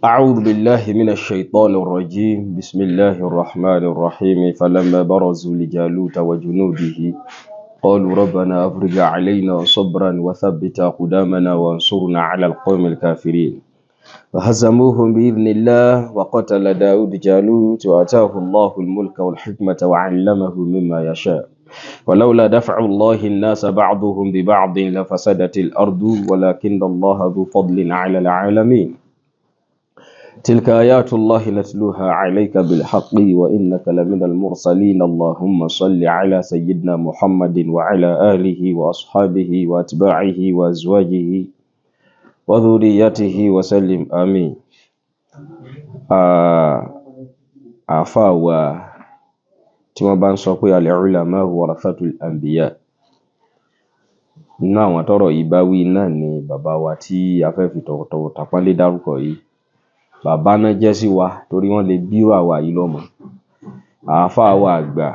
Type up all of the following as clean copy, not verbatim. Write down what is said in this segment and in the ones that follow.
أعوذ بالله من الشيطان الرجيم بسم الله الرحمن الرحيم فلما برزوا لجالوت وجنوده قالوا ربنا أفرج علينا صبرا وثبت أقدامنا وانصرنا على القوم الكافرين فهزموهم بإذن الله وقتل داود جالوت وآتاه الله الملك والحكمة وعلمه مما يشاء ولولا دفع الله الناس بعضهم ببعض لفسدت الأرض ولكن الله ذو فضل على العالمين تلك آيات الله نتلوها عليك بالحق وإنك لمن المرسلين اللهم صل على سيدنا محمد وعلى آله وأصحابه وأتباعه وأزواجه وذريته وسلم آمين. àfáàwà tí wọ́n bá ń sọ pé al-ulama warathatul anbiya nínú àwọn tọ́rọ̀ yìí bá wí náà ni bàbá wa tí a fẹ́ fi tọ̀wọ̀tọ̀wọ̀ tàpọ́nlé dárúkọ yìí. Bàbá náà jẹ́ sí wa torí wọ́n lè bí àwa yìí lọ́mọ. Àfáàwà àgbà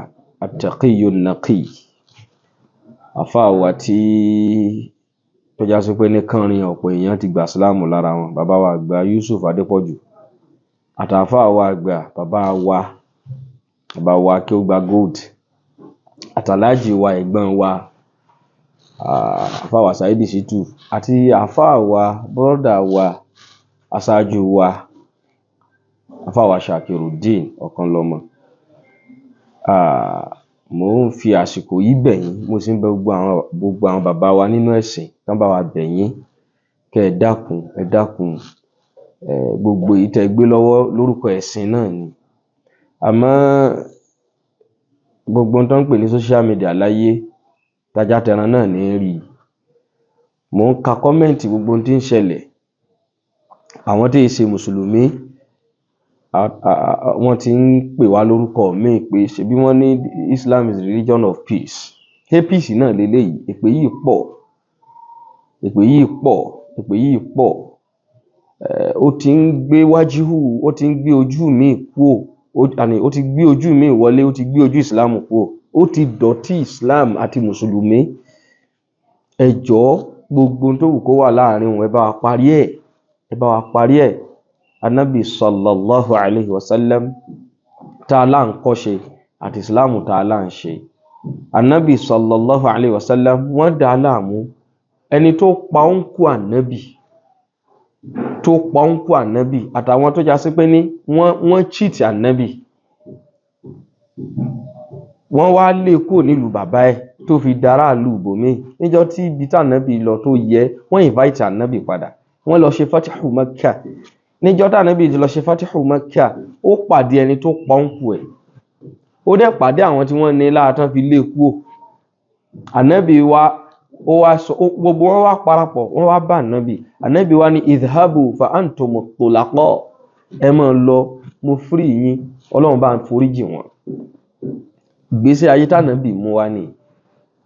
at-taqiyyu an-naqi, àfáàwà tí tó já sí pé ní kánrin ọ̀pọ̀ èèyàn ti gbà sílámù lára wọn, bàbá wa àgbà Yusuf Adépọ̀jù àtàfáàwà àgbà bàbá wa kí ó gba gold àtàlájì wa ẹ̀gbọ́n wa àfáàwà Saidi Shittu àti àfáàwà bọ́dà wa aṣáájú wa àfáàwà Shakiruddin Ọ̀kanlọ́mọ. Mo ń fi àsìkò yìí bẹ̀ yín, mo sì ń bẹ̀ gbogbo àwọn bàbá wa nínú ẹ̀sìn kán bá wa bẹ̀ yín kẹ́ ẹ dákun gbogbo èyí tẹ́ gbé lọ́wọ́ lórúkọ ẹ̀sìn náà ni. Àmọ́ gbogbo ohun tó ń pè ní social media láyé tajá tẹran náà ní rí. Mo ń ka kọ́mẹ̀ntì gbogbo ohun tí ń ṣẹlẹ̀. Àwọn tí í ṣe mùsùlùmí wọ́n ti ń pè wá lórúkọ míì pé ṣebí wọ́n ní Islam is the religion of peace. Ṣé peace náà leléyìí? Èpè yìí pọ̀. Ó ti ń gbé ojú míì kúò, ó ti gbé ojú míì wọlé, ó ti gbé ojú Islam kúò, ó ti dọ̀tí Islam àti mùsùlùmí. Ẹ jọ̀ọ́ gbogbo ohun tó wù kó wà láàrin wọn ẹ bá wa parí ẹ̀. Ànábì sallallahu alayhi wa sallam tààlà ń kọ́ṣe àti Islam tààlà ń ṣe. Ànábì sallallahu alayhi wa sallam wọ́n dá láàmú. Ẹni tó pa òǹkù ànábì àtàwọn tó já sí pé ní wọ́n cheat ànábì, wọ́n wá lé kúrò nílùú bàbá ẹ̀ tó fi dára ìlú ibòmíì. Níjọ́ tí ibi tí ànábì lọ tó yẹ, wọ́n invite ànábì padà, wọ́n lọ ṣe fatihu Makkah. Níjọ́ tí ànábì lọ ṣe fatihu Makkah, ó pàdé ẹni tó pa òǹkù ẹ̀, ó dẹ̀ pàdé àwọn tí wọ́n ní láàtán fi lé kúrò. Ànábì gbogbo wọn wá parapọ̀, wọ́n wá bá ànábì wá ní idhabu fa antum tulaqa, ẹ máa lọ, mo free yín, Ọlọ́run bá ń foríjì wọn. Ìgbésí ayé tànábì mú wá ní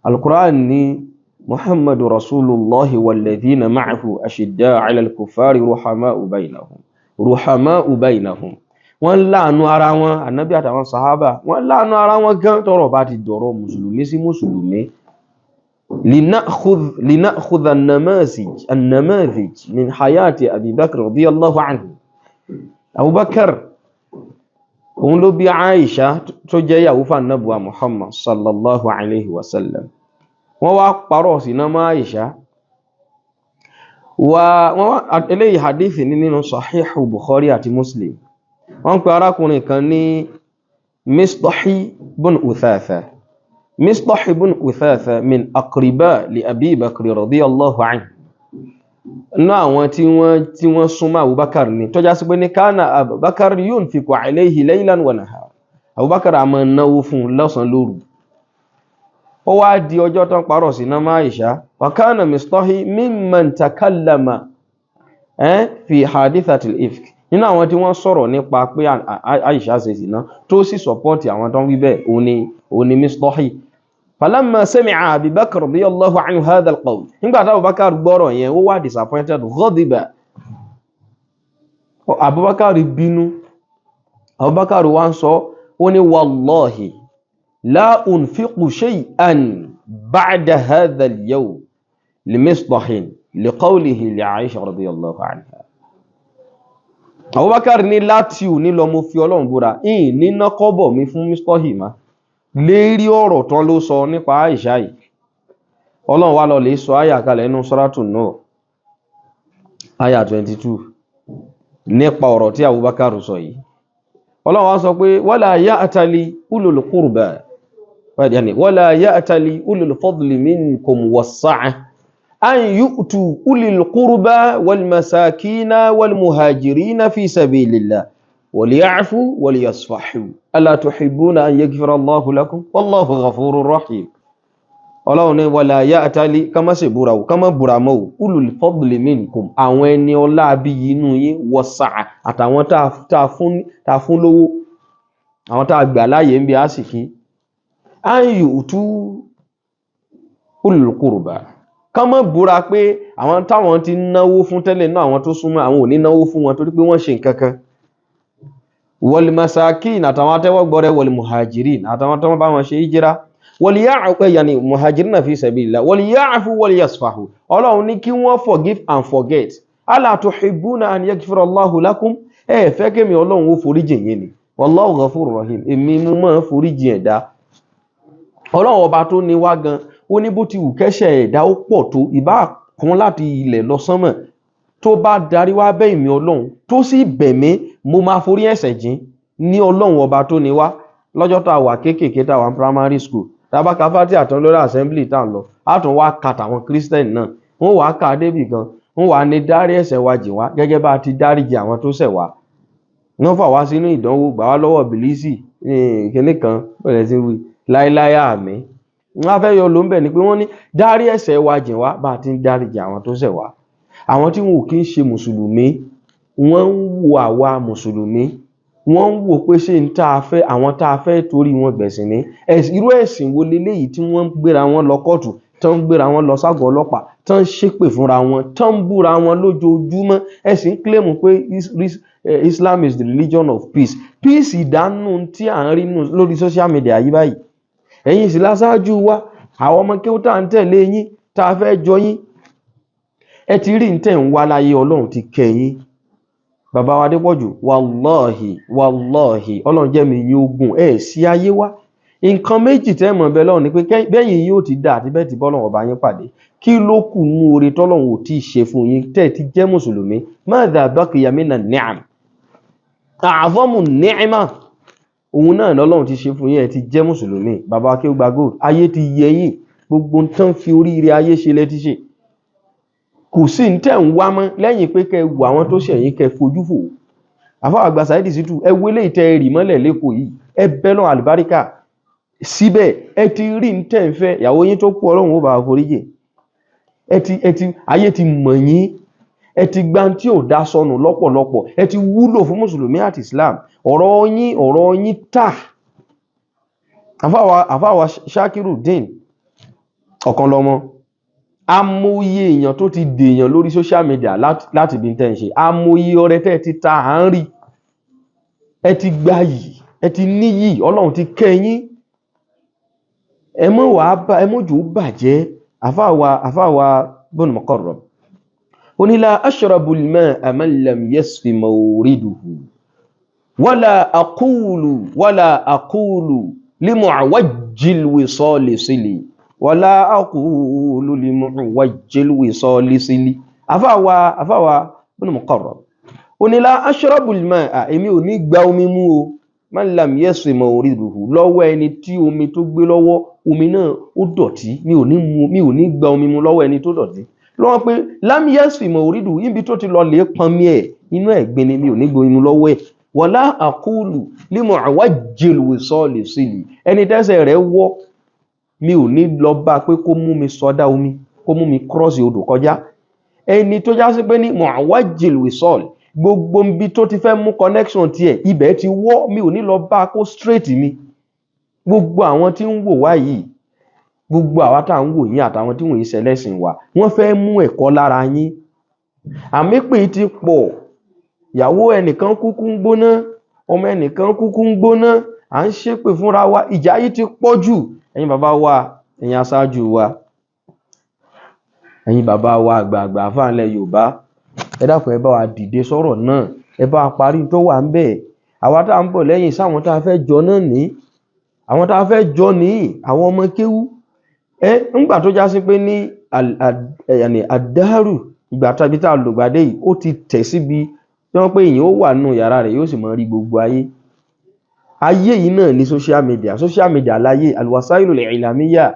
Al-Qur'an ní Muhammadu Rasulullahi walladhina ma'ahu ashidda'u 'ala al-kuffari ruhama'u baynahum. Wọ́n láàánú ara wọn, ànábì àtàwọn sàhábà wọ́n láàánú ara wọn gan tọ́rọ̀ bá ti dọ̀rọ̀ mùsùlùmí sí mùsùlùmí. لنأخذ النماذج من حياة أبي بكر رضي الله عنه. Abu Bakr òun ló bí Aisha tó jẹ́ ìyàwó fún Ànábì wa Muhammad sallallahu alayhi wa sallam. Wọ́n wá parọ́ sí náà mọ́ Aisha. Eléyìí hadithi nínú Sahihu Bukhari àti Muslim. Wọ́n pe arákùnrin kan ní Mistahi bin Uthatha. Mistah ibn Uthatha min aqriba li Abi Bakr radiyallahu anhu. Nínú àwọn tí wọ́n súnmọ́ Abubakar ni tó já sí pé ní kana Abubakar yunfiqu alayhi laylan wa nahar. Abubakar a máa náwó fún lọ́sàn lóru. Ó wá di ọjọ́ tán parọ́ sí náà Aisha. Wa kana Mistahi mimman takallama fi hadithatil ifk. Nínú àwọn tí wọ́n sọ̀rọ̀ nípa pé Aisha ṣe zina tó sì sọpọ́tì àwọn tán wí bẹ́ẹ̀ òun ni Mistahi. Falamma sami'a Abi Bakr radiyallahu anhu hadha al-qawl. Nígbà tí Abubakar gbọ́rọ̀ yẹn, ó wá disappointed, ghadiba. Abubakar bínú. Abubakar wá ń sọ, ó ní wallahi la unfiqu shay'an ba'da hadha al-yawm li Mistahin li qawlihi li Aisha radiyallahu anha. Abubakar ní láti òní lọ mo fi Ọlọ́run búra ní ná kọ́bọ̀ mi fún Mistahi ma lérí ọ̀rọ̀ tán ló sọ nípa Aisha yìí. Ọlọ́run wá lọ lè sọ àyà kalẹ̀ nínú Suratu Nur àyà 22 nípa ọ̀rọ̀ tí Abubakar sọ yìí. Ọlọ́run wá sọ pé wala ya'tali ulul qurba yani wala ya'tali ulul fadli minkum was-sa'ah an yu'tu ulil qurba wal masakina wal muhajirina fi sabilillah wal ya'fu wal yasfahu ala tuhibbuna an yaghfira Allahu lakum wallahu ghafurur rahim. Ọlọ́run ní wala ya'tali kama se búra o kama búra mọ́ o ulul fadli minkum àwọn ẹni ọlá bí inú yín was-sa'ah àtàwọn tá fún lówó àwọn tá gbà láyé nbi àsìkí an yu'tu ulul qurba kama búra pé àwọn táwọn ti náwó fún tẹ́lẹ̀ náà àwọn tó súnmọ́ àwọn ò ní náwó fún wọn torí pé wọ́n ṣe nǹkankan wal masakin àtàwọn atẹ́wọ́gbọ̀rẹ́ wal muhajirin àtàwọn tó bá wọn ṣe hijira wal ya'fu yani muhajirina fi sabilillah wal ya'fu wal yasfahu. Ọlọ́run ní kí wọ́n forgive and forget. Ala tuhibbuna an yaghfira Allahu lakum fẹ́ kémi Ọlọ́run ó foríjì yín ni wallahu ghafurur rahim èmi mú mọ́ foríjì ẹ̀dá. Ọlọ́run ọba tó ní wá gan ó ní bó ti wù kẹ́ṣẹ̀ ẹ̀dá ó pọ̀ tó ìbá kan láti ilẹ̀ lọ sánmọ̀ tó bá darí wá bẹ̀ mí Ọlọ́run tó sì bẹ̀ mí mo máa forí ẹ̀ṣẹ̀ jìn ní Ọlọ́run ọba tó ní wá. Lọ́jọ́ tá wà kéékèèké tá wà primary school tàbá ka Fátíhà tán lórí assembly tá ń lọ á tún wá ka tàwọn Christian náà wọ́n wá ka débì kan wọ́n wá ní dárí ẹ̀ṣẹ̀ wa jìn wá gẹ́gẹ́ bá ti dáríjì àwọn tó ṣẹ̀ wá. Wọ́n fà wá sínú ìdánwò gbà wá lọ́wọ́ bìlísì kíní kan bẹ̀rẹ̀ sí wí láíláí àmì. Wọ́n fẹ́ yọ ló ń bẹ̀ ni pé wọ́n ní dárí ẹ̀ṣẹ̀ wa jìn wá bá ti ń dáríjì àwọn tó ṣẹ̀ wá. Àwọn tí wọn ò kí ń ṣe mùsùlùmí wọ́n ń wo àwa mùsùlùmí wọ́n ń wò pé ṣé ń tá a fẹ́ àwọn tá a fẹ́ torí wọn gbẹ̀sìn ní irú ẹ̀sìn wo leléyìí tí wọ́n ń gbéra wọn lọ kóòtù tán ń gbéra wọn lọ ságọ́ ọlọ́pàá tán ń ṣépè fúnra wọn tán ń búra wọn lójoojúmọ́ ẹ̀sìn kílèmù pé Islam is the religion of peace. Peace ìdánù tí à ń rí lórí social media yìí báyìí ẹ̀yin sì láṣáájú wa àwọn ọmọ kéwú tá à ń tẹ̀lé yín tá a fẹ́ jọ yín ẹ ti rí ń tẹ̀ ń wá láyé Ọlọ́run ti kẹ́yìn. Bàbá wa Adépọ̀jù wallahi Ọlọ́run jẹ́ mi yín ogun sí ayé wá. Nǹkan méjì tẹ́ mọ̀ bẹ́ẹ̀ lọ́run ni pé bẹ́yìn yóò ti dà àti bẹ́ẹ̀ ti bọ́lọ́run ọba yín pàdé kí ló kù nú oore tọ́lọ́run ò tí ì ṣe fún yín tẹ́ ti jẹ́ mùsùlùmí madha baqiya mina ni'am a'zamu ni'ma òun náà lọ́lọ́run ti ṣe fún yín ẹ ti jẹ́ mùsùlùmí. Bàbá kí ó gba gold ayé ti yẹ yín gbogbo tán fi oríire ayé ṣe lẹ́ ti ṣe kò sí ń tẹ̀ ń wá mọ́ lẹ́yìn pé kẹ wù àwọn tó ṣẹ̀yìn kẹ fojú fò. Àfáà àgbà Saheed Shittu ẹ wọlé ìtẹ́ rì mọ́lẹ̀ lẹ́kọ̀ọ́ yìí ẹ bẹ́ lọ́n àlùbáríkà síbẹ̀ ẹ ti rí ń tẹ̀ ń fẹ́ ìyàwó yín tó kú Ọlọ́run ó bá foríjì ayé ti mọ̀ yín ẹ ti gbá tí ò dá sọnù lọ́pọ̀lọpọ̀ ẹ ti wúlò fún mùsùlùmí àti Islam ọ̀rọ̀ yín tà. Àfáà Shakiruddin ọ̀kan lọ́mọ amóyé èèyàn tó ti dèèyàn lórí social media láti bí tẹ́ ń ṣe amóyé ọrẹ tẹ́ ti ta à ń rí ẹ ti gbà yìí ẹ ti níyì Ọlọ́run ti kẹ́yìn ẹ mọ́jò bàjẹ́. Àfáàwà Ibn Muqarrab ó ní la ashrabu al-ma'a man lam yasfi mawriduhu wala aqulu li mu'awajjil wisali sili wala aqulu li mu'awajjil wisali sili. Àfáàwà Ibn Muqarrab ó ní la ashrabu al-ma'a èmi ò ní gba omi mú o man lam yasfi mawriduhu lọ́wọ́ ẹni tí omi tó gbé lọ́wọ́ omi náà ó dọ̀tí mi ò ní gba omi mu lọ́wọ́ ẹni tó dọ̀tí lọ́wọ́ pé lam yasfi mawriduhu ibi tó ti lọ lè pọnmi ẹ̀ inú ẹ̀gbin ni mi ò ní gba omi mu lọ́wọ́ ẹ̀ wala aqulu li mu'awajjil wisali sili ẹni tẹ́sẹ̀ rẹ̀ wọ́ mi ò ní lọ bá pé kó mú mi sọdá omi kó mú mi cross odò kọjá ẹni tó já sí pé ní mu'awajjil wisal gbogbo ibi tó ti fẹ́ mú connection tiẹ̀ ibẹ̀ ti wọ́ mi ò ní lọ bá kó straight mi. Gbogbo àwọn tí ń wò wá yìí gbogbo àwa tá ń wò yín àtàwọn tí wọ́n yìí ṣẹlẹ́sìn wa wọ́n fẹ́ mú ẹ̀kọ́ lára yín. Àmípè ti pọ̀ ìyàwó ẹnìkan kúkú ń gbóná ọmọ ẹnìkan kúkú ń gbóná à ń ṣépè fúnra wa ìjà yìí ti pọ̀ jù. Ẹ̀yin bàbá wa ẹ̀yin aṣáájú wa ẹ̀yin bàbá wa àgbààgbà fáànlẹ̀ Yorùbá ẹ dákun ẹ bá wa dìde sọ̀rọ̀ náà ẹ bá parí tó wà ń bẹ̀. Àwa tá ń bọ̀ lẹ́yìn sáwọn tá fẹ́ jọ náà ní àwọn tá fẹ́ jọ ní àwọn ọmọ kéwú ńgbà tó já sí pé ní àdáàrù ìgbà tàbí tá lògbàdé yìí ó ti tẹ̀ síbi tí wọ́n pé èèyàn ó wà nínú yàrá rẹ̀ yóò sì mọ rí gbogbo ayé yìí náà ní social media láyé alwasailul ilamiyya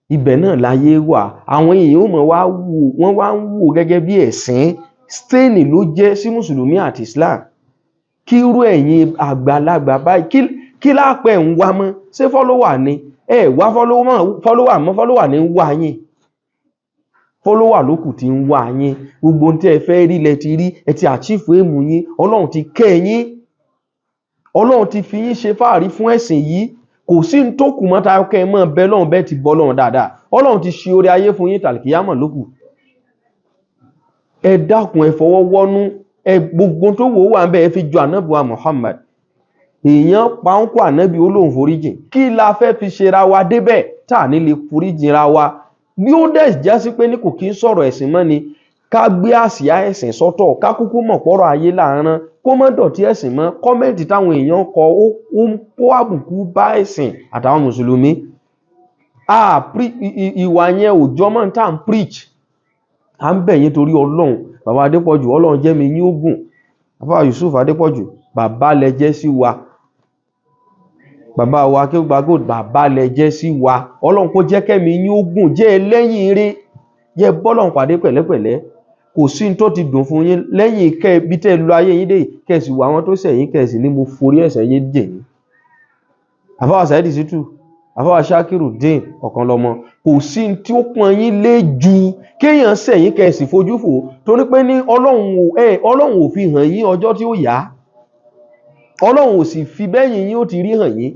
ibẹ̀ náà láyé wà. Àwọn èèyàn ó mọ̀ wọ́n wá ń wò gẹ́gẹ́ bí ẹ̀sìn stéènì ló jẹ́ sí mùsùlùmí àti Islam. Kí irú ẹ̀yin àgbàlagbà báyìí kí lápẹ̀ ń wá mọ́ ṣé fọ́lọ́wà ni wá fọ́lọ́wà mọ́ fọ́lọ́wà ní ń wá yín fọ́lọ́wà lókù tí ń wá yín gbogbo tí ẹ fẹ́ rí lẹ ti rí ẹ ti àchífù èmù yín Ọlọ́run ti kẹ́ yín Ọlọ́run ti fi yín ṣe fáàrí fún ẹ̀sìn yìí kò sí ń tó kù mọ́ ta kẹ́ mọ́ bẹ́ lọ́run bẹ́ẹ̀ ti bọ́ lọ́run dáadáa Ọlọ́run ti ṣe orí ayé fún yín tàlìkìyámọ̀ lókù. Ẹ dákun ẹ fọwọ́ wọ́nú gbogbo tó wò wà ń bẹ́ ẹ fi jọ ànábì wa Muhammad. Èèyàn pa ń kó ànábì Ọlọ́run foríjìn kí la fẹ́ fi ṣe ra wa débẹ̀ tá ní lè foríjìn ra wa. Bí ó dẹ̀ já sí pé ní kò kí ń sọ̀rọ̀ ẹ̀sìn mọ́ ni ká gbé àsíá ẹ̀sìn sọ́tọ̀ ká kúkú mọ̀ pọ́rọ̀ ayé láàárán kó mọ́ dọ̀tí ẹ̀sìn mọ́. Kọ́mẹ́ǹtì táwọn èèyàn kọ ó ń kó àbùkù bá ẹ̀sìn àtàwọn mùsùlùmí. Ìwà yẹn ò jọmọ́ tá ń preach. À ń bẹ̀ yín torí Ọlọ́run bàbá Adépọ̀jù Ọlọ́run jẹ́ mi yín ogun bàbá Yusuf Adépọ̀jù bàbá lẹ jẹ́ sí wa bàbá wa kí ó gba gold bàbá lẹ jẹ́ sí wa Ọlọ́run kó jẹ́ kẹ́mi yín ogun jẹ́ ẹlẹ́yìn ire jẹ́ bọ́lọ́run pàdé pẹ̀lẹ́pẹ̀lẹ́ kò sí tó ti dùn fún yín lẹ́yìn kẹ́ bí tẹ́ lọ ayé yín dé kẹ́sì wà wọn tó sẹ̀yìn kẹ́sì ní mo forí ẹ̀ṣẹ̀ yín jẹ̀ yín. àfáwà Saidi Shittu àfáwà Shakiru Dín ọ̀kan lọ́mọ kò sí tí ó pọn yín lé ju kéèyàn sẹ̀yìn kẹ́sì fojú fò torí pé ní Ọlọ́run ò fi hàn yín ọjọ́ tí ó yá Ọlọ́run ò sì fi bẹ́yìn yín ó ti rí hàn yín.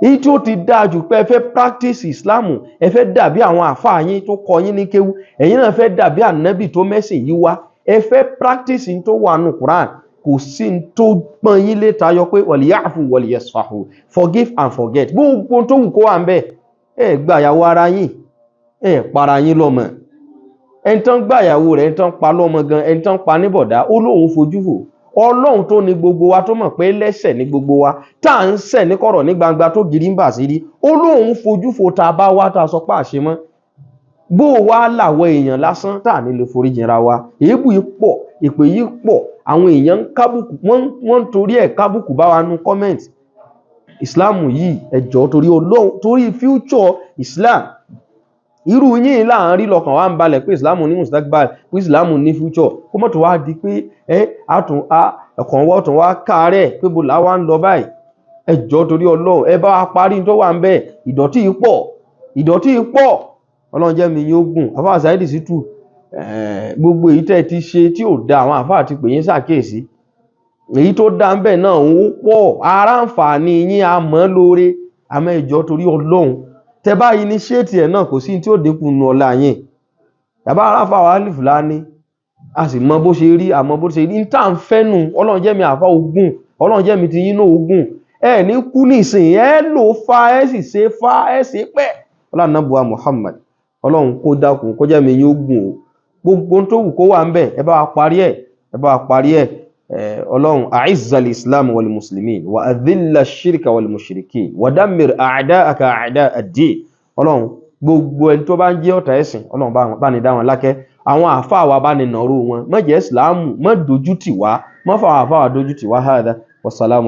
Èyí tí ó ti dáa jù pé ẹ fẹ́ practice Islam ẹ fẹ́ dàbí àwọn àfáà yín tó kọ́ yín ní kéwú ẹ̀yin náà fẹ́ dàbí ànábì tó mẹ́sìn yìí wá ẹ fẹ́ practice tó wà nù Quran kò sí tó pọ́n yín lé tayọ pé waliyafu waliyasfahu forgive and forget gbogbo tó wù kó wà ń bẹ̀ ẹ gbàyàwó ara yín ẹ para yín lọ́mọ ẹni tán gbàyàwó rẹ̀ ẹni tán pa lọ́mọ gan ẹni tán pa níbọ̀dá ó lóun fojú fò. Ọlọ́run tó ní gbogbo wa tó mọ̀ pé lẹ́ṣẹ̀ ní gbogbo wa tá à ń ṣẹ̀ ní kọ̀rọ̀ ní gbangba tó gírí ń bà sí rí ó lóun fojú fò tá a bá wá tá a sọ pé àṣẹ mọ́ bó wá làwọ̀ èèyàn lásán tá à ní lè foríjìnra wa. Èébù yìí pọ̀ ìpè yìí pọ̀ àwọn èèyàn ń kábùkù wọ́n ń torí ẹ̀ kábùkù bá wa nú comment. Islam yìí ẹ jọ̀ọ́ torí Ọlọ́run torí future Islam irú yín láàrin lọ́kàn wa ń balẹ̀ pé Islam ní mustakbal pé Islam ní future kó mọ́ tó wá di pé ẹ̀kàn wọ́n tó wá káàrẹ̀ pé bó láwá ń lọ báyìí. Ẹ jọ̀ọ́ torí Ọlọ́run ẹ bá wa parí tó wà ń bẹ̀ ìdọ̀tí pọ̀ Ọlọ́run jẹ́ mi yóò gùn. àfáà Saidi Shittu gbogbo èyí tẹ́ ti ṣe tí ò da àwọn àfáà ti pè yín ṣàkíyèsí èyí tó dá ń bẹ̀ náà ó pọ̀ ara ń fà ní yín àmọ́ lóore àmọ́ ẹ jọ̀ọ́ torí Ọlọ́run tẹ bá initiate ẹ̀ náà kò sí tí ó dínkù nù ọlá yín. Bàbá aráfà wà lè Fúlàní a sì mọ bó ṣe rí àmọ́ bó ṣe rí ní tá à ń fẹ́nu Ọlọ́run jẹ́ mi àfá ogun Ọlọ́run jẹ́ mi ti yín náà ogun ẹ ní kú nísìn ẹ lò fa ẹ sì ṣe fa ẹ sì pẹ́ Ọlọ́run nàbùwà Muhammad Ọlọ́run kó dákun kó jẹ́ mi yín ogun o gbogbo tó wù kó wà ń bẹ̀ ẹ bá wa parí ẹ̀ Ọlọ́run a'izzal islam wal muslimin wa adhilla shirka wal mushrikin wa dammir a'da'aka a'da' ad-din. Ọlọ́run gbogbo ẹni tó bá ń jẹ́ ọ̀tá ẹ̀sìn Ọlọ́run bá ní dá wọn lákẹ́ àwọn àfáà wa bá ní nàró wọn má jẹ́ Islam má dojú tì wá má fà àfáà dojú tì wá hádà wassalamu